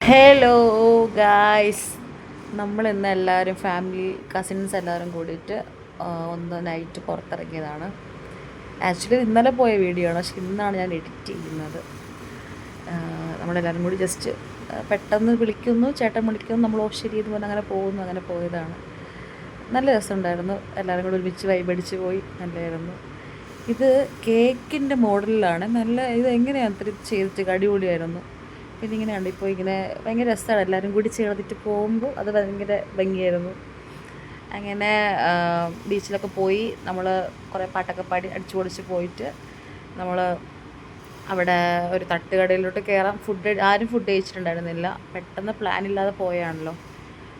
Hello guys, നമ്മൾ ഇന്ന് എല്ലാവരും ഫാമിലി കസിൻസ് എല്ലാവരും കൂടിയിട്ട് ഒന്ന് നൈറ്റ് പുറത്തിറങ്ങിയതാണ്. ആക്ച്വലി ഇന്നലെ പോയ വീഡിയോ ആണ്, പക്ഷെ ഇന്നാണ് ഞാൻ എഡിറ്റ് ചെയ്യുന്നത്. നമ്മളെല്ലാവരും കൂടി ജസ്റ്റ് പെട്ടെന്ന് വിളിക്കുന്നു, ചേട്ടൻ വിളിക്കുന്നു, നമ്മൾ ഓ ശരി എന്ന് പറഞ്ഞ് അങ്ങനെ പോകുന്നു. അങ്ങനെ പോയതാണ്. നല്ല രസമുണ്ടായിരുന്നു. എല്ലാവരും കൂടി ഒരുമിച്ച് വൈബടിച്ച് പോയി. നല്ലതായിരുന്നു. ഇത് കേക്കിൻ്റെ മോഡലിലാണ്. നല്ല ഇത് എങ്ങനെയാണ് ഇത്ര ചെയ്തിട്ട് അടിപൊളിയായിരുന്നു. പിന്നെ ഇങ്ങനെയുണ്ട് ഇപ്പോൾ ഇങ്ങനെ ഭയങ്കര രസമാണ്. എല്ലാവരും കൂടി ചേർന്നിട്ട് പോകുമ്പോൾ അത് ഭയങ്കര ഭംഗിയായിരുന്നു. അങ്ങനെ ബീച്ചിലൊക്കെ പോയി നമ്മൾ കുറേ പാട്ടൊക്കെ പാടി അടിച്ചു പൊളിച്ച് പോയിട്ട് നമ്മൾ അവിടെ ഒരു തട്ടുകടയിലോട്ട് കയറാം. ആരും ഫുഡ് കഴിച്ചിട്ടുണ്ടായിരുന്നില്ല. പെട്ടെന്ന് പ്ലാൻ ഇല്ലാതെ പോയാണല്ലോ.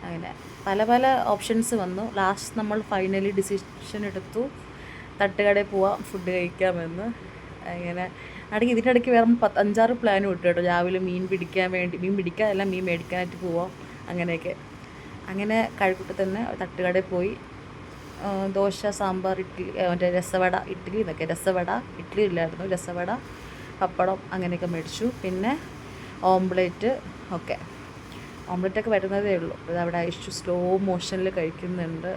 അങ്ങനെ പല പല ഓപ്ഷൻസ് വന്നു. ലാസ്റ്റ് നമ്മൾ ഫൈനലി ഡിസിഷൻ എടുത്തു, തട്ടുകടയിൽ പോവാം, ഫുഡ് കഴിക്കാമെന്ന്. അങ്ങനെ ഇടയ്ക്ക് ഇതിൻ്റെ ഇടയ്ക്ക് വേറെ 5-6 പ്ലാനും ഇട്ടു കേട്ടോ. രാവിലെ മീൻ പിടിക്കാൻ അല്ല മീൻ മേടിക്കാനായിട്ട് പോവാം, അങ്ങനെയൊക്കെ. അങ്ങനെ കഴക്കൂട്ടത്തിൽ തന്നെ തട്ടുകടയിൽ പോയി ദോശ, സാമ്പാർ, ഇഡ്ഡലി, മറ്റേ രസവട, ഇഡ്ഡലി എന്നൊക്കെ, രസവട, ഇഡ്ഡലി ഇല്ലായിരുന്നു, രസവട, പപ്പടം അങ്ങനെയൊക്കെ മേടിച്ചു. പിന്നെ ഓംപ്ലേറ്റ് ഒക്കെ. ഓംപ്ലേറ്റൊക്കെ വരുന്നതേ ഉള്ളൂ. അതവിടെ ഐഷു സ്ലോ മോഷനിൽ കഴിക്കുന്നുണ്ട്.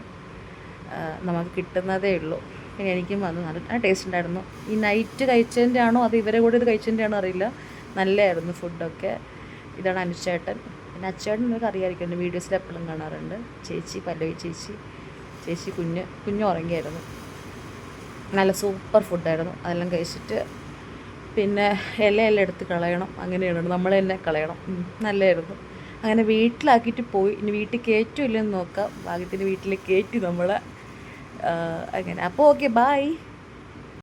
നമുക്ക് കിട്ടുന്നതേ ഉള്ളൂ. പിന്നെ എനിക്കും വന്നു. നല്ല ടേസ്റ്റ് ഉണ്ടായിരുന്നു. ഈ നൈറ്റ് കഴിച്ചതിൻ്റെ ആണോ അത് ഇവരെ കൂടെ ഇത് കഴിച്ചതിൻ്റെ ആണോ അറിയില്ല. നല്ലതായിരുന്നു ഫുഡൊക്കെ. ഇതാണ് അനുചേട്ടൻ. പിന്നെ അച്ചേട്ടൻ നിങ്ങൾക്ക് അറിയാമായിരിക്കും, വീഡിയോസിൽ എപ്പോഴും കാണാറുണ്ട്. ചേച്ചി പല്ലവി ചേച്ചി കുഞ്ഞ് ഉറങ്ങിയായിരുന്നു. നല്ല സൂപ്പർ ഫുഡായിരുന്നു. അതെല്ലാം കഴിച്ചിട്ട് പിന്നെ ഇലയെല്ലാം എടുത്ത് കളയണം, അങ്ങനെയാണ് നമ്മൾ തന്നെ കളയണം. നല്ലതായിരുന്നു. അങ്ങനെ വീട്ടിലാക്കിയിട്ട് പോയി. ഇനി വീട്ടിൽ കയറ്റുമില്ലെന്ന് നോക്കാം. ഭാഗ്യത്തിന് വീട്ടിൽ കയറ്റി നമ്മളെ. അങ്ങനെ അപ്പോൾ ഓക്കെ, ബായ്.